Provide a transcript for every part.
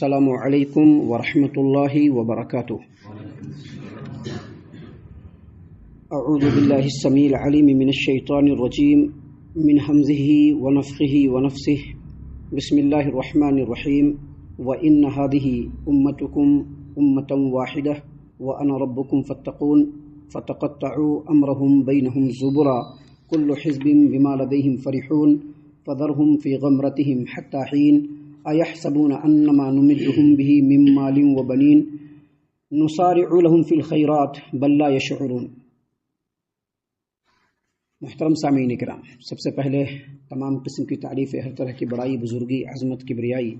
السلام علیکم ورحمۃ اللہ وبرکاتہ۔ اعوذ باللہ السمیع العلیم من الشیطان الرجیم من حمزہ ونفخہ ونفثہ بسم اللہ الرحمن الرحیم وإن هذه أمتكم أمة واحدة وأنا ربكم فاتقون فتقطعوا أمرهم بينهم زبرا كل حزب بما لديهم فرحون فذرهم في غمرتهم حتى حين أيحسبون أنما نمدهم به من مال وبنين نسارع لهم في الخيرات بل لا يشعرون۔ محترم سامعین کرام، سب سے پہلے تمام قسم کی تعریف، ہر طرح کی بڑائی، بزرگی، عظمت، کبریائی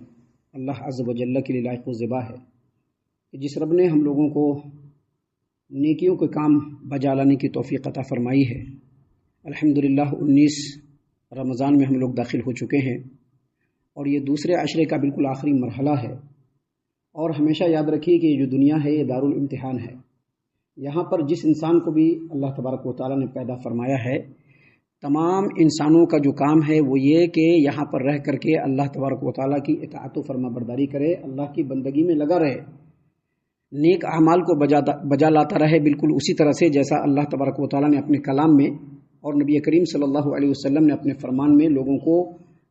اللہ عز و جل کے لیے لائق و زیبا ہے کہ جس رب نے ہم لوگوں کو نیکیوں کے کام بجا لانے کی توفیق عطا فرمائی ہے۔ الحمدللہ 19 رمضان میں ہم لوگ داخل ہو چکے ہیں اور یہ دوسرے عشرے کا بالکل آخری مرحلہ ہے، اور ہمیشہ یاد رکھیے کہ یہ جو دنیا ہے یہ دارالامتحان ہے۔ یہاں پر جس انسان کو بھی اللہ تبارک و تعالیٰ نے پیدا فرمایا ہے، تمام انسانوں کا جو کام ہے وہ یہ کہ یہاں پر رہ کر کے اللہ تبارک و تعالیٰ کی اطاعت و فرما برداری کرے، اللہ کی بندگی میں لگا رہے، نیک اعمال کو بجا لاتا رہے، بالکل اسی طرح سے جیسا اللہ تبارک و تعالیٰ نے اپنے کلام میں اور نبی کریم صلی اللہ علیہ وسلم نے اپنے فرمان میں لوگوں کو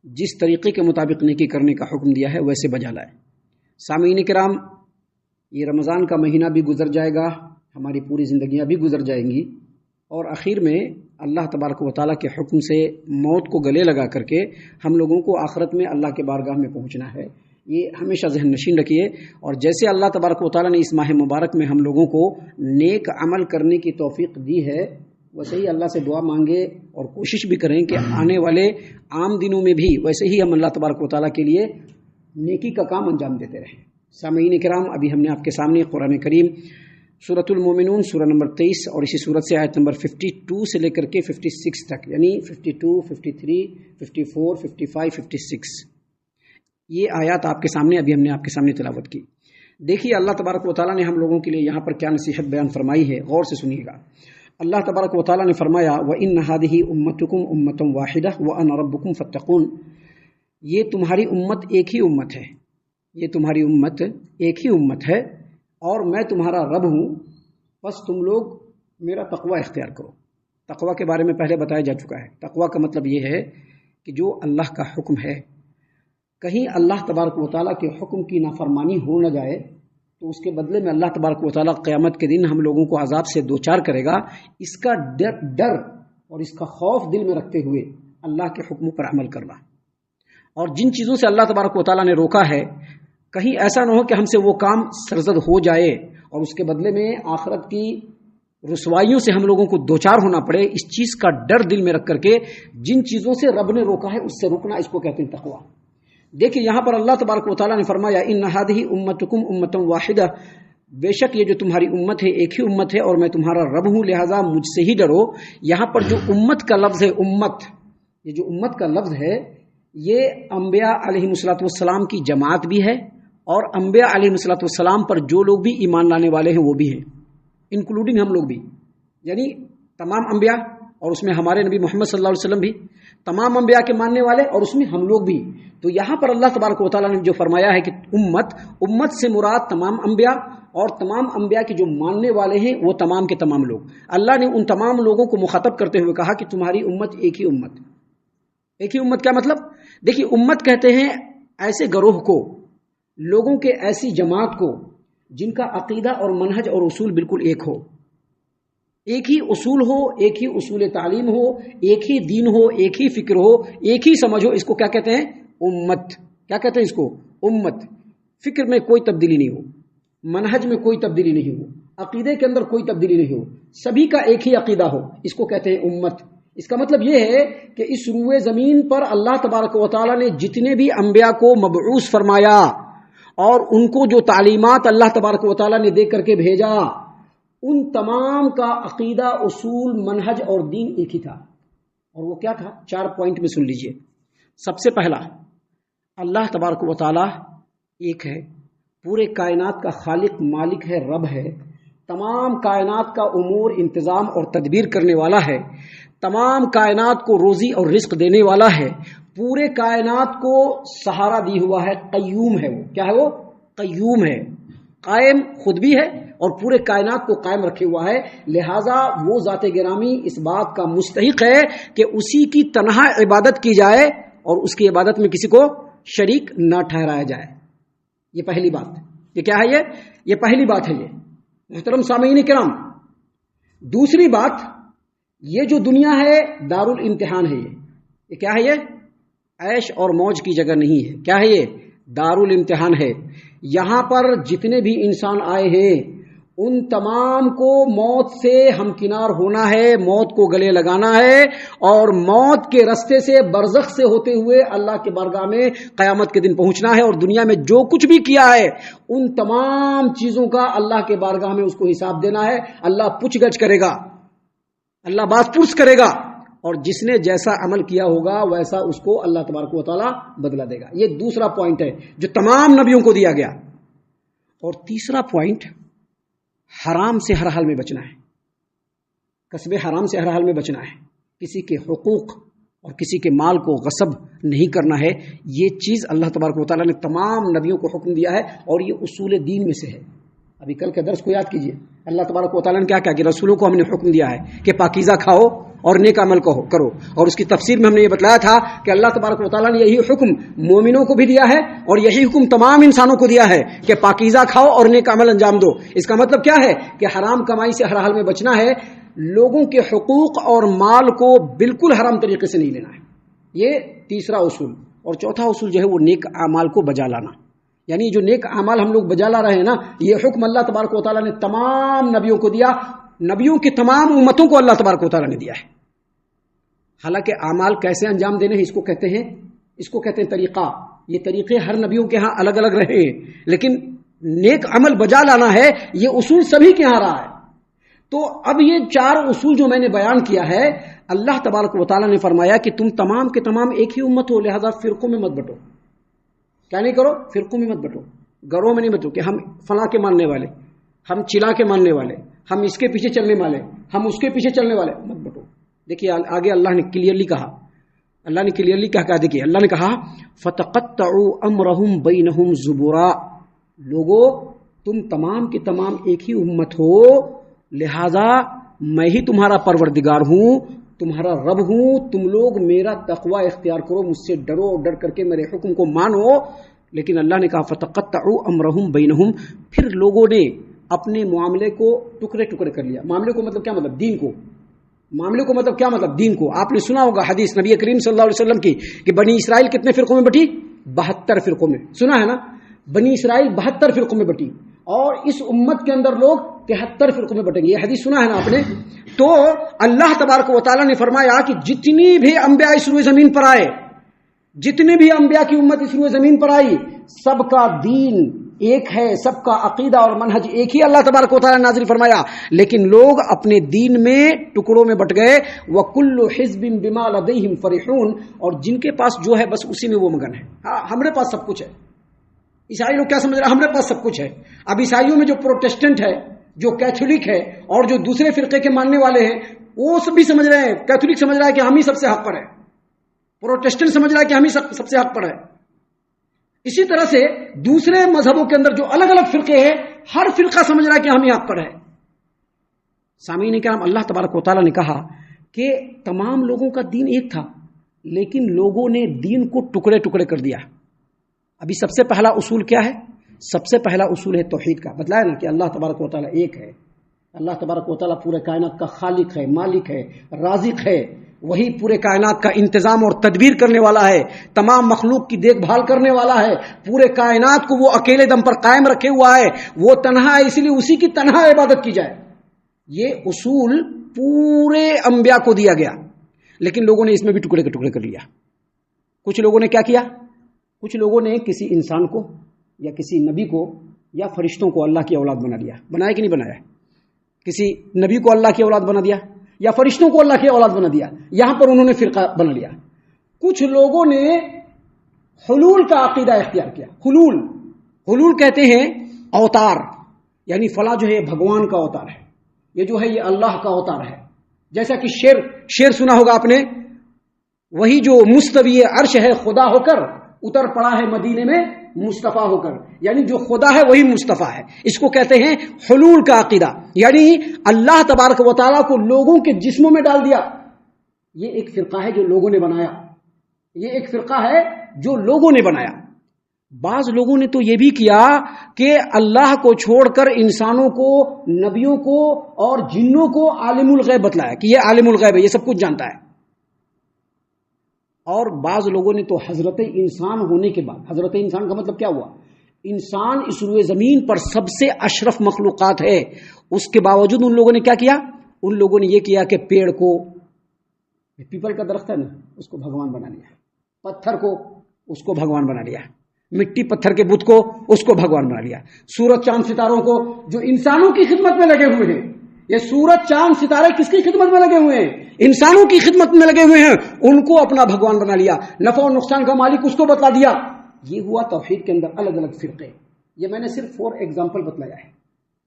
جس طریقے کے مطابق نیکی کرنے کا حکم دیا ہے ویسے بجا لائے۔ سامعین کرام، یہ رمضان کا مہینہ بھی گزر جائے گا، ہماری پوری زندگیاں بھی گزر جائیں گی، اور آخر میں اللہ تبارک و تعالیٰ کے حکم سے موت کو گلے لگا کر کے ہم لوگوں کو آخرت میں اللہ کے بارگاہ میں پہنچنا ہے۔ یہ ہمیشہ ذہن نشین رکھیے، اور جیسے اللہ تبارک و تعالیٰ نے اس ماہ مبارک میں ہم لوگوں کو نیک عمل کرنے کی توفیق دی ہے، ویسے ہی اللہ سے دعا مانگے اور کوشش بھی کریں کہ آنے والے عام دنوں میں بھی ویسے ہی ہم اللہ تبارک و تعالیٰ کے لیے نیکی کا کام انجام دیتے رہیں۔ سامعین کرام، ابھی ہم نے آپ کے سامنے قرآن کریم سورۃ المومنون سورہ نمبر 23 اور اسی سورت سے آیت نمبر 52 سے لے کر کے 56 تک، یعنی 52، 53، 54، 55، 56 یہ آیات آپ کے سامنے ابھی ہم نے آپ کے سامنے تلاوت کی۔ دیکھیے اللہ تبارک و تعالیٰ نے ہم لوگوں کے لیے یہاں پر کیا نصیحت بیان فرمائی ہے، غور سے سنیے گا۔ اللہ تبارک و تعالیٰ نے فرمایا وَإِنَّ هَذِهِ أُمَّتُكُمْ أُمَّةً وَاحِدَةً وَأَنَا رَبُّكُمْ فَاتَّقُونِ، یہ تمہاری امت ایک ہی امت ہے، یہ تمہاری امت ایک ہی امت ہے اور میں تمہارا رب ہوں، بس تم لوگ میرا تقوی اختیار کرو۔ تقوی کے بارے میں پہلے بتایا جا چکا ہے۔ تقوی کا مطلب یہ ہے کہ جو اللہ کا حکم ہے، کہیں اللہ تبارک و تعالیٰ کے حکم کی نافرمانی ہو نہ جائے تو اس کے بدلے میں اللہ تبارک و تعالیٰ قیامت کے دن ہم لوگوں کو عذاب سے دوچار کرے گا۔ اس کا ڈر اور اس کا خوف دل میں رکھتے ہوئے اللہ کے حکموں پر عمل کرنا، اور جن چیزوں سے اللہ تبارک و تعالیٰ نے روکا ہے کہیں ایسا نہ ہو کہ ہم سے وہ کام سرزد ہو جائے اور اس کے بدلے میں آخرت کی رسوائیوں سے ہم لوگوں کو دوچار ہونا پڑے۔ اس چیز کا ڈر دل میں رکھ کر کے جن چیزوں سے رب نے روکا ہے اس سے رکنا، اس کو کہتے ہیں تقوی۔ دیکھیے یہاں پر اللہ تبارک و تعالیٰ نے فرمایا ان هذه امتکم امۃ واحدہ، بے شک یہ جو تمہاری امت ہے ایک ہی امت ہے اور میں تمہارا رب ہوں، لہٰذا مجھ سے ہی ڈرو۔ یہاں پر جو امت کا لفظ ہے، امت، یہ جو امت کا لفظ ہے یہ انبیاء علیہ السلام کی جماعت بھی ہے، اور انبیاء علیہ السلام پر جو لوگ بھی ایمان لانے والے ہیں وہ بھی ہیں، انکلوڈنگ ہم لوگ بھی، یعنی تمام انبیاء اور اس میں ہمارے نبی محمد صلی اللہ علیہ وسلم بھی، تمام انبیاء کے ماننے والے اور اس میں ہم لوگ بھی۔ تو یہاں پر اللہ تبارک و تعالیٰ نے جو فرمایا ہے کہ امت سے مراد تمام انبیاء، اور تمام انبیاء کے جو ماننے والے ہیں وہ تمام کے تمام لوگ۔ اللہ نے ان تمام لوگوں کو مخاطب کرتے ہوئے کہا کہ تمہاری امت ایک ہی امت۔ ایک ہی امت کیا مطلب؟ دیکھیے امت کہتے ہیں ایسے گروہ کو، لوگوں کے ایسی جماعت کو جن کا عقیدہ اور منہج اور اصول بالکل ایک ہو، ایک ہی اصول ہو، ایک ہی اصول تعلیم ہو، ایک ہی دین ہو، ایک ہی فکر ہو، ایک ہی سمجھ ہو، اس کو کیا کہتے ہیں؟ امت۔ کیا کہتے ہیں اس کو؟ امت۔ فکر میں کوئی تبدیلی نہیں ہو، منہج میں کوئی تبدیلی نہیں ہو، عقیدے کے اندر کوئی تبدیلی نہیں ہو، سبھی کا ایک ہی عقیدہ ہو، اس کو کہتے ہیں امت۔ اس کا مطلب یہ ہے کہ اس روئے زمین پر اللہ تبارک و تعالیٰ نے جتنے بھی انبیاء کو مبعوث فرمایا اور ان کو جو تعلیمات اللہ تبارک و تعالیٰ نے دے کر کے بھیجا، ان تمام کا عقیدہ، اصول، منہج اور دین ایک ہی تھا۔ اور وہ کیا تھا؟ 4 پوائنٹ میں سن لیجئے۔ سب سے پہلا، اللہ تبارک و تعالیٰ ایک ہے، پورے کائنات کا خالق، مالک ہے، رب ہے، تمام کائنات کا امور، انتظام اور تدبیر کرنے والا ہے، تمام کائنات کو روزی اور رزق دینے والا ہے، پورے کائنات کو سہارا دی ہوا ہے، قیوم ہے۔ وہ کیا ہے؟ وہ قیوم ہے، قائم خود بھی ہے اور پورے کائنات کو قائم رکھے ہوا ہے، لہٰذا وہ ذات گرامی اس بات کا مستحق ہے کہ اسی کی تنہا عبادت کی جائے اور اس کی عبادت میں کسی کو شریک نہ ٹھہرایا جائے۔ یہ پہلی بات، یہ کیا ہے؟ یہ پہلی بات ہے۔ یہ محترم سامعین کرام، دوسری بات، یہ جو دنیا ہے دار الامتحان ہے۔ یہ کیا ہے؟ یہ عیش اور موج کی جگہ نہیں ہے۔ کیا ہے؟ یہ دار الامتحان ہے۔ یہاں پر جتنے بھی انسان آئے ہیں ان تمام کو موت سے ہمکنار ہونا ہے، موت کو گلے لگانا ہے اور موت کے رستے سے برزخ سے ہوتے ہوئے اللہ کے بارگاہ میں قیامت کے دن پہنچنا ہے، اور دنیا میں جو کچھ بھی کیا ہے ان تمام چیزوں کا اللہ کے بارگاہ میں اس کو حساب دینا ہے۔ اللہ پوچھ گچھ کرے گا، اللہ باز پرس کرے گا، اور جس نے جیسا عمل کیا ہوگا ویسا اس کو اللہ تبارک و تعالیٰ بدلہ دے گا۔ یہ دوسرا پوائنٹ ہے جو تمام نبیوں کو دیا گیا۔ اور تیسرا پوائنٹ، حرام سے ہر حال میں بچنا ہے، کسب حرام سے ہر حال میں بچنا ہے، کسی کے حقوق اور کسی کے مال کو غصب نہیں کرنا ہے۔ یہ چیز اللہ تبارک و تعالیٰ نے تمام نبیوں کو حکم دیا ہے اور یہ اصول دین میں سے ہے۔ ابھی کل کے درس کو یاد کیجئے، اللہ تبارک و تعالیٰ نے کیا کہا کہ رسولوں کو ہم نے حکم دیا ہے کہ پاکیزہ کھاؤ اور نیک عمل کرو، اور اس کی تفسیر میں ہم نے یہ بتلایا تھا کہ اللہ تبارک و تعالیٰ نے یہی حکم مومنوں کو بھی دیا ہے اور یہی حکم تمام انسانوں کو دیا ہے کہ پاکیزہ کھاؤ اور نیک عمل انجام دو۔ اس کا مطلب کیا ہے کہ حرام کمائی سے ہر حال میں بچنا ہے، لوگوں کے حقوق اور مال کو بالکل حرام طریقے سے نہیں لینا ہے۔ یہ تیسرا اصول۔ اور چوتھا اصول جو ہے وہ نیک اعمال کو بجا لانا، یعنی جو نیک اعمال ہم لوگ بجا لا رہے ہیں نا، یہ حکم اللہ تبارک و تعالیٰ نے تمام نبیوں کو دیا، نبیوں کی تمام امتوں کو اللہ تبارک و تعالیٰ نے دیا ہے۔ حالانکہ اعمال کیسے انجام دینے ہیں اس کو کہتے ہیں طریقہ۔ یہ طریقے ہر نبیوں کے ہاں الگ الگ رہے ہیں، لیکن نیک عمل بجا لانا ہے یہ اصول سبھی کے ہاں رہا ہے۔ تو اب یہ چار اصول جو میں نے بیان کیا ہے، اللہ تبارک و تعالیٰ نے فرمایا کہ تم تمام کے تمام ایک ہی امت ہو، لہذا فرقوں میں مت بٹو۔ کیا نہیں کرو؟ فرقوں میں مت بٹو، گروہ میں نہیں بٹو کہ ہم فلاں کے ماننے والے، ہم چلا کے ماننے والے، ہم اس کے پیچھے چلنے والے، ہم اس کے پیچھے چلنے والے، مت بٹو۔ دیکھیے آگے اللہ نے کلیئرلی کہا، دیکھیے اللہ نے کہا فَتَقَطَّعُوا أَمْرَهُمْ بَيْنَهُمْ زُبُرًا، لوگو تم تمام کے تمام ایک ہی امت ہو، لہذا میں ہی تمہارا پروردگار ہوں، تمہارا رب ہوں، تم لوگ میرا تقوی اختیار کرو، مجھ سے ڈرو، ڈر کر کے میرے حکم کو مانو۔ لیکن اللہ نے کہا فَتَقَطَّعُوا أَمْرَهُمْ بَيْنَهُمْ، پھر لوگوں نے اپنے معاملے کو ٹکڑے ٹکڑے کر لیا۔ معاملے کو مطلب کیا؟ مطلب دین کو۔ معاملے کو مطلب کیا؟ مطلب دین کو۔ آپ نے سنا ہوگا حدیث نبی کریم صلی اللہ علیہ وسلم کی کہ بنی اسرائیل کتنے فرقوں میں بٹی؟ 72 فرقوں میں۔ سنا ہے نا؟ بنی اسرائیل 72 فرقوں میں بٹی، اور اس امت کے اندر لوگ 73 فرقوں میں بٹیں گے۔ یہ حدیث سنا ہے نا آپ نے؟ تو اللہ تبارک و تعالیٰ نے فرمایا کہ جتنی بھی انبیاء اس روئے زمین پر آئے، جتنے بھی انبیاء کی امت اس روئے زمین پر آئی، سب کا دین ایک ہے، سب کا عقیدہ اور منہج ایک ہی اللہ تبارک و تعالیٰ نے نازل فرمایا، لیکن لوگ اپنے دین میں ٹکڑوں میں بٹ گئے۔ وَكُلُّ حِزْبٍ بِمَا لَدَيْهِمْ فَرِحُونَ، اور جن کے پاس جو ہے بس اسی میں وہ مگن ہے۔ ہاں ہمارے پاس سب کچھ ہے۔ عیسائی لوگ کیا سمجھ رہے ہیں؟ ہمارے پاس سب کچھ ہے۔ اب عیسائیوں میں جو پروٹیسٹنٹ ہے، جو کیتھولک ہے اور جو دوسرے فرقے کے ماننے والے ہیں، وہ سب بھی سمجھ رہے ہیں، کیتھولک سمجھ رہا ہے کہ ہم ہی سب سے حق پر ہے، پروٹیسٹنٹ سمجھ رہا ہے کہ ہم ہی سب سے حق پر ہے۔ اسی طرح سے دوسرے مذہبوں کے اندر جو الگ الگ فرقے ہیں، ہر فرقہ سمجھ رہا ہے کہ ہم ہی حق پر ہے۔ سامعین کرام، اللہ تبارک و تعالیٰ نے کہا کہ تمام لوگوں کا دین ایک تھا، لیکن لوگوں نے دین کو ٹکڑے ٹکڑے کر دیا۔ ابھی سب سے پہلا اصول کیا ہے؟ سب سے پہلا اصول ہے توحید کا۔ بتلایا نا کہ اللہ تبارک و تعالیٰ ایک ہے، اللہ تبارک و تعالیٰ پورے کائنات کا خالق ہے، مالک ہے، رازق ہے، وہی پورے کائنات کا انتظام اور تدبیر کرنے والا ہے، تمام مخلوق کی دیکھ بھال کرنے والا ہے، پورے کائنات کو وہ اکیلے دم پر قائم رکھے ہوا ہے، وہ تنہا ہے، اس لیے اسی کی تنہا عبادت کی جائے۔ یہ اصول پورے انبیاء کو دیا گیا، لیکن لوگوں نے اس میں بھی ٹکڑے کے ٹکڑے کر لیا۔ کچھ لوگوں نے کیا کیا؟ کچھ لوگوں نے کسی انسان کو یا کسی نبی کو یا فرشتوں کو اللہ کی اولاد بنا دیا۔ بنایا کہ نہیں بنایا؟ کسی نبی کو اللہ کی اولاد بنا دیا یا فرشتوں کو اللہ کی اولاد بنا دیا، یہاں پر انہوں نے فرقہ بنا لیا۔ کچھ لوگوں نے حلول کا عقیدہ اختیار کیا۔ حلول کہتے ہیں اوتار، یعنی فلاں جو ہے یہ بھگوان کا اوتار ہے، یہ جو ہے یہ اللہ کا اوتار ہے۔ جیسا کہ شیر سنا ہوگا آپ نے، وہی جو مستوی عرش ہے خدا ہو کر، اتر پڑا ہے مدینے میں مصطفیٰ ہو کر، یعنی جو خدا ہے وہی مصطفیٰ ہے. اس کو کہتے ہیں حلول کا عقیدہ، یعنی اللہ تبارک و تعالیٰ کو لوگوں کے جسموں میں ڈال دیا. یہ ایک فرقہ ہے جو لوگوں نے بنایا، یہ ایک فرقہ ہے جو لوگوں نے بنایا. بعض لوگوں نے تو یہ بھی کیا کہ اللہ کو چھوڑ کر انسانوں کو، نبیوں کو اور جنوں کو عالم الغیب بتلایا کہ یہ عالم الغیب ہے، یہ سب کچھ جانتا ہے. اور بعض لوگوں نے تو حضرت انسان ہونے کے بعد، حضرت انسان کا مطلب کیا ہوا؟ انسان اس روئے زمین پر سب سے اشرف مخلوقات ہے، اس کے باوجود ان لوگوں نے کیا کیا؟ ان لوگوں نے یہ کیا کہ پیڑ کو، پیپل کا درخت ہے نا، اس کو بھگوان بنا لیا، پتھر کو اس کو بھگوان بنا لیا، مٹی پتھر کے بت کو اس کو بھگوان بنا لیا، سورج چاند ستاروں کو جو انسانوں کی خدمت میں لگے ہوئے ہیں. یہ سورج چاند ستارے کس کی خدمت میں لگے ہوئے ہیں؟ انسانوں کی خدمت میں لگے ہوئے ہیں. ان کو اپنا بھگوان بنا لیا، نفع و نقصان کا مالک اس کو بتلا دیا. یہ ہوا توحید کے اندر الگ الگ فرقے. یہ میں نے صرف فور ایگزامپل بتلایا ہے.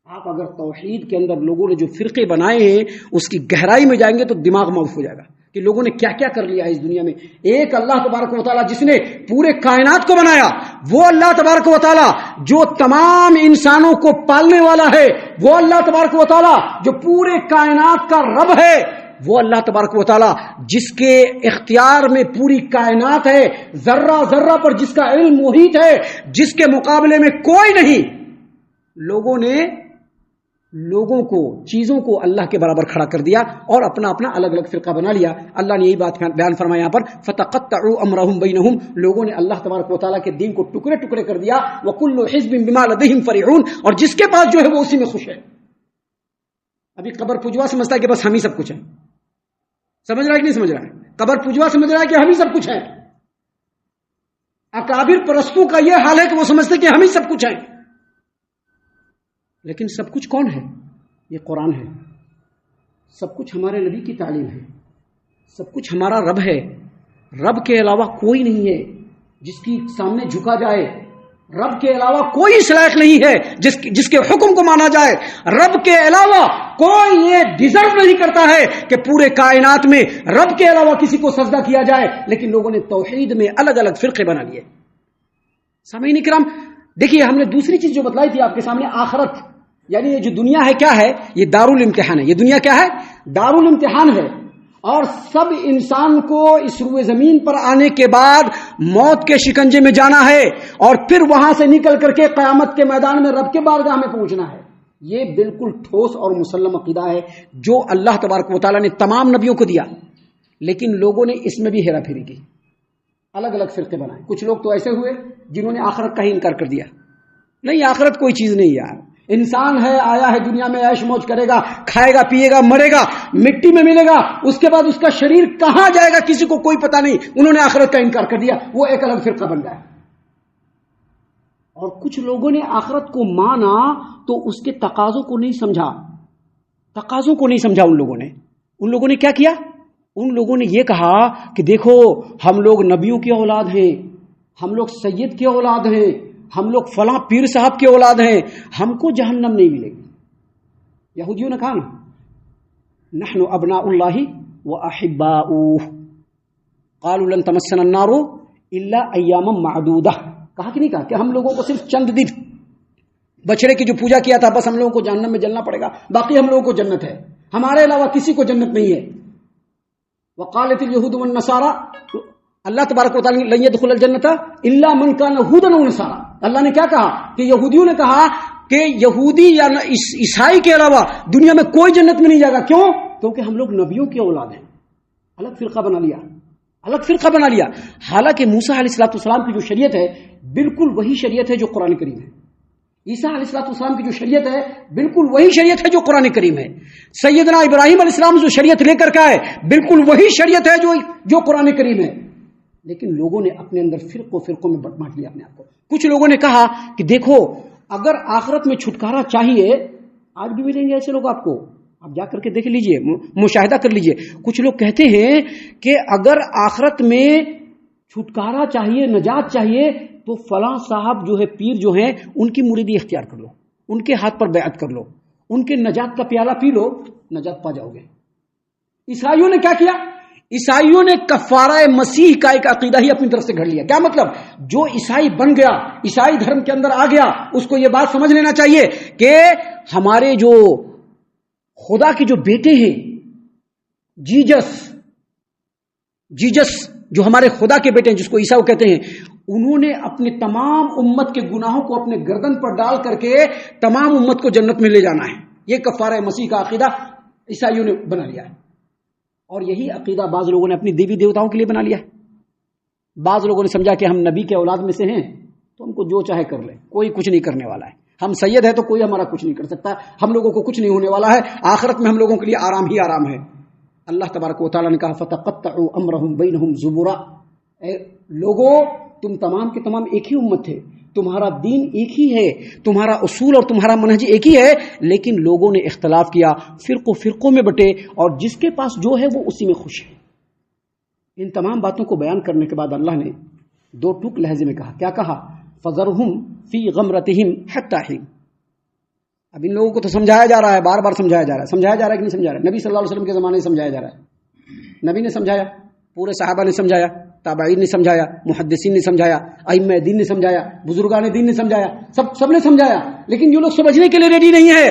آپ اگر توحید کے اندر لوگوں نے جو فرقے بنائے ہیں اس کی گہرائی میں جائیں گے تو دماغ معاف ہو جائے گا کہ لوگوں نے کیا کیا کر لیا ہے اس دنیا میں. ایک اللہ تبارک و تعالیٰ جس نے پورے کائنات کو بنایا، وہ اللہ تبارک و تعالیٰ جو تمام انسانوں کو پالنے والا ہے، وہ اللہ تبارک و تعالیٰ جو پورے کائنات کا رب ہے، وہ اللہ تبارک و تعالیٰ جس کے اختیار میں پوری کائنات ہے، ذرہ ذرہ پر جس کا علم محیط ہے، جس کے مقابلے میں کوئی نہیں. لوگوں نے لوگوں کو، چیزوں کو اللہ کے برابر کھڑا کر دیا اور اپنا اپنا الگ الگ فرقہ بنا لیا. اللہ نے یہی بات بیان فرمایا یہاں پر، فَتَقَطَّعُوا أَمْرَهُمْ بَيْنَهُمْ. لوگوں نے اللہ تبارک و تعالیٰ کے دین کو ٹکڑے ٹکڑے کر دیا. وَكُلُّ حِزْبٍ بِمَا لَدَيْهِمْ فَرِحُونَ. اور جس کے پاس جو ہے وہ اسی میں خوش ہے. ابھی قبر پوجوا سمجھتا ہے کہ بس ہم ہی سب کچھ ہیں. سمجھ رہا ہے کہ نہیں سمجھ رہا ہے؟ قبر پوجوا سمجھ رہا ہے کہ ہم ہی سب کچھ ہیں. اکابر پرستوں کا یہ حال ہے کہ وہ سمجھتے کہ ہم ہی سب کچھ ہیں. لیکن سب کچھ کون ہے؟ یہ قرآن ہے. سب کچھ ہمارے نبی کی تعلیم ہے. سب کچھ ہمارا رب ہے. رب کے علاوہ کوئی نہیں ہے جس کی سامنے جھکا جائے. رب کے علاوہ کوئی اس لائق نہیں ہے جس کے حکم کو مانا جائے. رب کے علاوہ کوئی یہ ڈیزرو نہیں کرتا ہے کہ پورے کائنات میں رب کے علاوہ کسی کو سجدہ کیا جائے. لیکن لوگوں نے توحید میں الگ الگ فرقے بنا لیے. سامعین کرام دیکھیے، ہم نے دوسری چیز جو بتلائی تھی آپ کے سامنے، آخرت، یعنی یہ جو دنیا ہے کیا ہے؟ یہ دارالامتحان ہے. یہ دنیا کیا ہے؟ دارالامتحان ہے. اور سب انسان کو اس روئے زمین پر آنے کے بعد موت کے شکنجے میں جانا ہے اور پھر وہاں سے نکل کر کے قیامت کے میدان میں رب کے بارگاہ میں پہنچنا ہے. یہ بالکل ٹھوس اور مسلم عقیدہ ہے جو اللہ تبارک و تعالیٰ نے تمام نبیوں کو دیا. لیکن لوگوں نے اس میں بھی ہیرا پھیری کی، الگ الگ فرقے بنائے. کچھ لوگ تو ایسے ہوئے جنہوں نے آخرت کا ہی انکار کر دیا. نہیں، آخرت کوئی چیز نہیں یار. انسان ہے، آیا ہے دنیا میں، عیش موج کرے گا، کھائے گا، پیے گا، مرے گا، مٹی میں ملے گا، اس کے بعد اس کا شریر کہاں جائے گا کسی کو کوئی پتہ نہیں. انہوں نے آخرت کا انکار کر دیا، وہ ایک الگ فرقہ بن گیا. اور کچھ لوگوں نے آخرت کو مانا تو اس کے تقاضوں کو نہیں سمجھا. تقاضوں کو نہیں سمجھا ان لوگوں نے کیا کیا؟ ان لوگوں نے یہ کہا کہ دیکھو ہم لوگ نبیوں کی اولاد ہیں، ہم لوگ سید کی اولاد ہیں، ہم لوگ فلاں پیر صاحب کی اولاد ہیں، ہم کو جہنم نہیں ملے گی. یہودیوں نے کہا نا، نحن ابناء اللہ واحباؤہ قالوا لن تمسنا النار الا ایاما معدودہ. کہا کہ نہیں کہا کہ ہم لوگوں کو صرف چند دن بچڑے کی جو پوجا کیا تھا بس ہم لوگوں کو جہنم میں جلنا پڑے گا، باقی ہم لوگوں کو جنت ہے، ہمارے علاوہ کسی کو جنت نہیں ہے. وقالت اليهود والنصارى، اللہ تبارک و تعالیٰ لن يدخل الجنت الا من كان هودا او نصارى. اللہ نے کیا کہا کہ یہودیوں نے کہا کہ یہودی یا عیسائی کے علاوہ دنیا میں کوئی جنت میں نہیں جائے گا. کیوں؟ کیونکہ ہم لوگ نبیوں کی اولاد ہیں. الگ فرقہ بنا لیا، الگ فرقہ بنا لیا. حالانکہ موسیٰ علیہ السلام کی جو شریعت ہے بالکل وہی شریعت ہے جو قرآن کریم ہے. عیسیٰ علیہ السلام کی جو شریعت ہے بالکل وہی شریعت ہے جو قرآن کریم ہے. سیدنا ابراہیم علیہ السلام جو شریعت لے کر کے آئے بالکل وہی شریعت ہے جو قرآن کریم ہے. لیکن لوگوں نے اپنے اندر فرقوں میں بانٹ لیا اپنے آپ کو. کچھ لوگوں نے کہا کہ دیکھو اگر آخرت میں چھٹکارا چاہیے، آج بھی ملیں گے ایسے لوگ آپ کو، آپ جا کر کے دیکھ لیجئے، مشاہدہ کر لیجئے. کچھ لوگ کہتے ہیں کہ اگر آخرت میں چھٹکارا چاہیے، نجات چاہیے، تو فلاں صاحب جو ہے، پیر جو ہیں، ان کی مریدی اختیار کر لو، ان کے ہاتھ پر بیعت کر لو، ان کے نجات کا پیالہ پی لو، نجات پا جاؤ گے. عیسائیوں نے کیا کیا؟ عیسائیوں نے کفارہ مسیح کا ایک عقیدہ ہی اپنی طرف سے گھڑ لیا. کیا مطلب؟ جو عیسائی بن گیا، عیسائی دھرم کے اندر آ گیا، اس کو یہ بات سمجھ لینا چاہیے کہ ہمارے جو خدا کے جو بیٹے ہیں، جیجس جو ہمارے خدا کے بیٹے ہیں، جس کو عیسیٰ کہتے ہیں، انہوں نے اپنے تمام امت کے گناہوں کو اپنے گردن پر ڈال کر کے تمام امت کو جنت میں لے جانا ہے. یہ کفارہ مسیح کا عقیدہ عیسائیوں نے بنا لیا ہے. اور یہی عقیدہ بعض لوگوں نے اپنی دیوی دیوتاؤں کے لیے بنا لیا ہے. بعض لوگوں نے سمجھا کہ ہم نبی کے اولاد میں سے ہیں تو ہم کو جو چاہے کر لیں، کوئی کچھ نہیں کرنے والا ہے. ہم سید ہے تو کوئی ہمارا کچھ نہیں کر سکتا، ہم لوگوں کو کچھ نہیں ہونے والا ہے، آخرت میں ہم لوگوں کے لیے آرام ہی آرام ہے. اللہ تبارک و تعالیٰ نے کہا فَتَقَطَّعُوا أَمْرَهُمْ بَيْنَهُمْ زُبُرًا. اے لوگوں، تم تمام کے تمام ایک ہی امت ہے، تمہارا دین ایک ہی ہے، تمہارا اصول اور تمہارا منہج ایک ہی ہے، لیکن لوگوں نے اختلاف کیا، فرقوں میں بٹے، اور جس کے پاس جو ہے وہ اسی میں خوش ہے. ان تمام باتوں کو بیان کرنے کے بعد اللہ نے دو ٹوک لہجے میں کہا. کیا کہا؟ فَذَرْهُمْ فِي غَمْرَتِهِمْ حَتَّىٰ حِينٍ. اب ان لوگوں کو تو سمجھایا جا رہا ہے، بار بار سمجھایا جا رہا ہے کہ نہیں سمجھا رہا ہے؟ نبی صلی اللہ علیہ وسلم کے زمانے سے سمجھایا جا رہا ہے. نبی نے سمجھایا، پورے صحابہ نے سمجھایا، تابعین نے سمجھایا، محدثین نے سمجھایا، ائمہ دین نے سمجھایا، بزرگان دین نے سمجھایا، سب نے سمجھایا، لیکن جو لوگ سمجھنے کے لیے ریڈی نہیں ہے،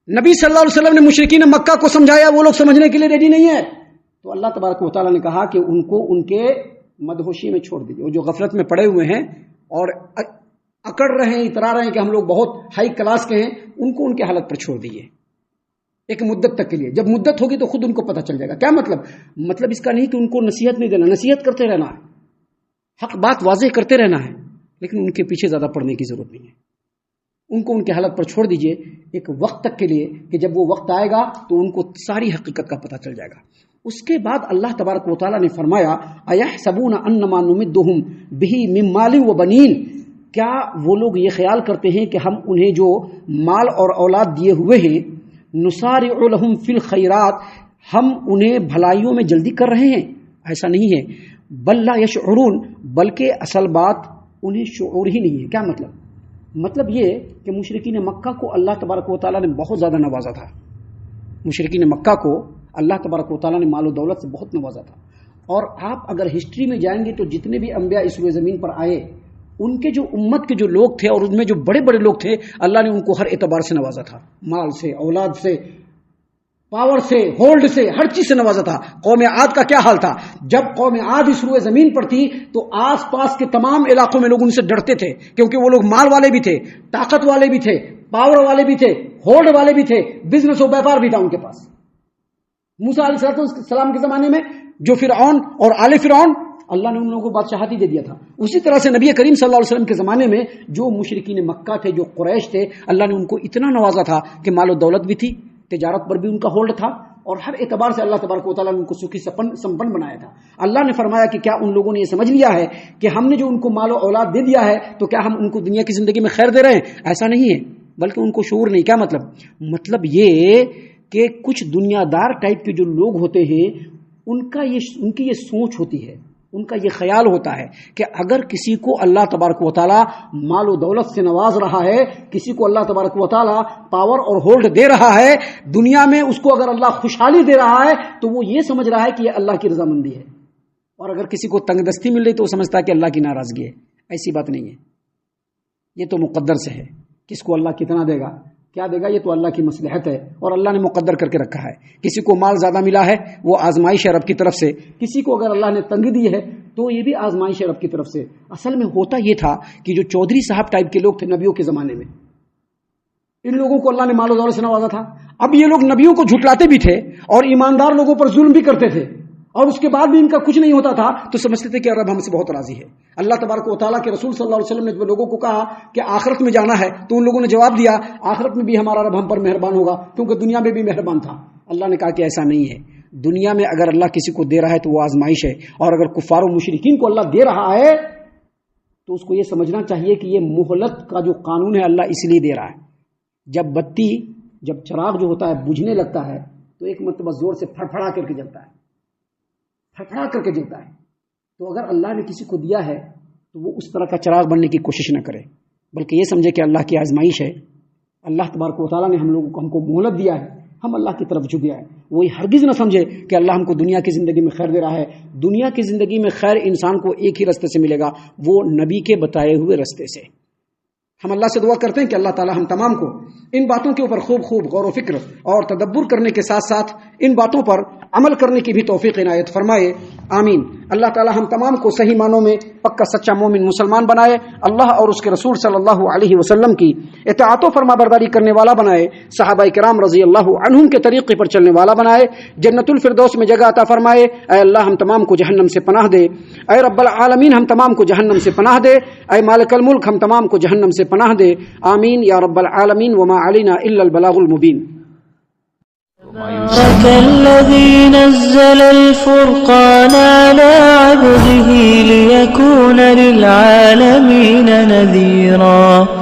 نبی صلی اللہ علیہ وسلم نے مشرکین مکہ کو سمجھایا، وہ لوگ سمجھنے کے لیے ریڈی نہیں ہے، تو اللہ تبارک و تعالیٰ نے کہا کہ ان کو ان کے مدہوشی میں چھوڑ دیجیے. وہ جو غفلت میں پڑے ہوئے ہیں اور اکڑ رہے ہیں، اترا رہے ہیں کہ ہم لوگ بہت ہائی کلاس کے ہیں، ان کو ان کے حالت پر چھوڑ دیجیے ایک مدت تک کے لیے. جب مدت ہوگی تو خود ان کو پتہ چل جائے گا. کیا مطلب اس کا نہیں کہ ان کو نصیحت نہیں دینا، نصیحت کرتے رہنا ہے، حق بات واضح کرتے رہنا ہے، لیکن ان کے پیچھے زیادہ پڑنے کی ضرورت نہیں ہے. ان کو ان کے حالت پر چھوڑ دیجئے ایک وقت تک کے لیے، کہ جب وہ وقت آئے گا تو ان کو ساری حقیقت کا پتہ چل جائے گا. اس کے بعد اللہ تبارک و تعالیٰ نے فرمایا اَيَحْسَبُونَ أَنَّمَا نُمِدُّهُمْ بِهِ مِن مَالٍ وَبَنِينَ. کیا وہ لوگ یہ خیال کرتے ہیں کہ ہم انہیں جو مال اور اولاد دیے ہوئے ہیں، نُسَارِعُ لَهُمْ فِي الْخَيْرَاتِ، ہم انہیں بھلائیوں میں جلدی کر رہے ہیں؟ ایسا نہیں ہے. بل لا يشعرون، بلکہ اصل بات انہیں شعور ہی نہیں ہے. کیا مطلب یہ کہ مشرکین مکہ کو اللہ تبارک و تعالیٰ نے بہت زیادہ نوازا تھا. مشرکین مکہ کو اللہ تبارک و تعالیٰ نے مال و دولت سے بہت نوازا تھا. اور آپ اگر ہسٹری میں جائیں گے تو جتنے بھی انبیاء اس روئے زمین پر آئے، ان کے جو امت کے جو لوگ تھے اور ان میں جو بڑے بڑے لوگ تھے، اللہ نے ان کو ہر اعتبار سے نوازا تھا. مال سے، اولاد سے، پاور سے، ہولڈ سے، ہر چیز سے نوازا تھا. قوم عاد کا کیا حال تھا؟ جب قوم عاد اس روئے زمین پر تھی تو آس پاس کے تمام علاقوں میں لوگ ان سے ڈرتے تھے، کیونکہ وہ لوگ مال والے بھی تھے، طاقت والے بھی تھے، پاور والے بھی تھے، ہولڈ والے بھی تھے، بزنس و بیپار بھی تھا ان کے پاس. موسیٰ علیہ السلام کے زمانے میں جو فرعون اور آل فرعون، اللہ نے ان لوگوں کو بادشاہتی دے دیا تھا. اسی طرح سے نبی کریم صلی اللہ علیہ وسلم کے زمانے میں جو مشرکین مکہ تھے، جو قریش تھے، اللہ نے ان کو اتنا نوازا تھا کہ مال و دولت بھی تھی، تجارت پر بھی ان کا ہولڈ تھا، اور ہر اعتبار سے اللہ تبارک و تعالیٰ نے ان کو سکھی سمپن بنایا تھا. اللہ نے فرمایا کہ کیا ان لوگوں نے یہ سمجھ لیا ہے کہ ہم نے جو ان کو مال و اولاد دے دیا ہے تو کیا ہم ان کو دنیا کی زندگی میں خیر دے رہے ہیں؟ ایسا نہیں ہے، بلکہ ان کو شعور نہیں. کیا مطلب یہ کہ کچھ دنیا دار ٹائپ کے جو لوگ ہوتے ہیں، ان کی یہ سوچ ہوتی ہے، ان کا یہ خیال ہوتا ہے کہ اگر کسی کو اللہ تبارک و تعالیٰ مال و دولت سے نواز رہا ہے، کسی کو اللہ تبارک و تعالیٰ پاور اور ہولڈ دے رہا ہے دنیا میں، اس کو اگر اللہ خوشحالی دے رہا ہے تو وہ یہ سمجھ رہا ہے کہ یہ اللہ کی رضامندی ہے. اور اگر کسی کو تنگ دستی مل رہی تو وہ سمجھتا ہے کہ اللہ کی ناراضگی ہے. ایسی بات نہیں ہے، یہ تو مقدر سے ہے. کس کو اللہ کتنا دے گا، کیا دے گا، یہ تو اللہ کی مصلحت ہے اور اللہ نے مقدر کر کے رکھا ہے. کسی کو مال زیادہ ملا ہے وہ آزمائش ہے رب کی طرف سے، کسی کو اگر اللہ نے تنگی دی ہے تو یہ بھی آزمائش ہے رب کی طرف سے. اصل میں ہوتا یہ تھا کہ جو چودھری صاحب ٹائپ کے لوگ تھے نبیوں کے زمانے میں، ان لوگوں کو اللہ نے مال و دولت سے نوازا تھا. اب یہ لوگ نبیوں کو جھٹلاتے بھی تھے اور ایماندار لوگوں پر ظلم بھی کرتے تھے، اور اس کے بعد بھی ان کا کچھ نہیں ہوتا تھا، تو سمجھتے تھے کہ رب ہم سے بہت راضی ہے. اللہ تبارک و تعالیٰ کے رسول صلی اللہ علیہ وسلم نے جو لوگوں کو کہا کہ آخرت میں جانا ہے تو ان لوگوں نے جواب دیا آخرت میں بھی ہمارا رب ہم پر مہربان ہوگا، کیونکہ دنیا میں بھی مہربان تھا. اللہ نے کہا کہ ایسا نہیں ہے. دنیا میں اگر اللہ کسی کو دے رہا ہے تو وہ آزمائش ہے، اور اگر کفار و مشرکین کو اللہ دے رہا ہے تو اس کو یہ سمجھنا چاہیے کہ یہ مہلت کا جو قانون ہے اللہ اس لیے دے رہا ہے. جب چراغ جو ہوتا ہے بجھنے لگتا ہے تو ایک مرتبہ زور سے پھڑپھڑا کر کے جلتا ہے، پھڑپھڑا کر کے جلتا ہے. تو اگر اللہ نے کسی کو دیا ہے تو وہ اس طرح کا چراغ بننے کی کوشش نہ کرے، بلکہ یہ سمجھے کہ اللہ کی آزمائش ہے. اللہ تبارک و تعالیٰ نے ہم کو مہلت دیا ہے، ہم اللہ کی طرف جھک جائیں. وہی ہرگز نہ سمجھے کہ اللہ ہم کو دنیا کی زندگی میں خیر دے رہا ہے. دنیا کی زندگی میں خیر انسان کو ایک ہی رستے سے ملے گا, وہ نبی کے بتائے ہوئے رستے سے. ہم اللہ سے دعا کرتے ہیں کہ اللہ تعالی ہم تمام کو ان باتوں کے اوپر خوب غور و فکر اور تدبر کرنے کے ساتھ ساتھ ان باتوں پر عمل کرنے کی بھی توفیق عنایت فرمائے, آمین. اللہ تعالی ہم تمام کو صحیح معنوں میں پکا سچا مومن مسلمان بنائے, اللہ اور اس کے رسول صلی اللہ علیہ وسلم کی اطاعت و فرما برداری کرنے والا بنائے, صحابہ کرام رضی اللہ عنہم کے طریقے پر چلنے والا بنائے, جنت الفردوس میں جگہ عطا فرمائے. اے اللہ ہم تمام کو جہنم سے پناہ دے, اے رب العالمین ہم تمام کو جہنم سے پناہ دے, اے مالک الملک ہم تمام کو جہنم سے پناہ دے, آمین یا رب العالمین. وما علینا الا البلاغ المبین. تبارك الذي نزل الفرقان على عبده ليكون للعالمين نذيرا.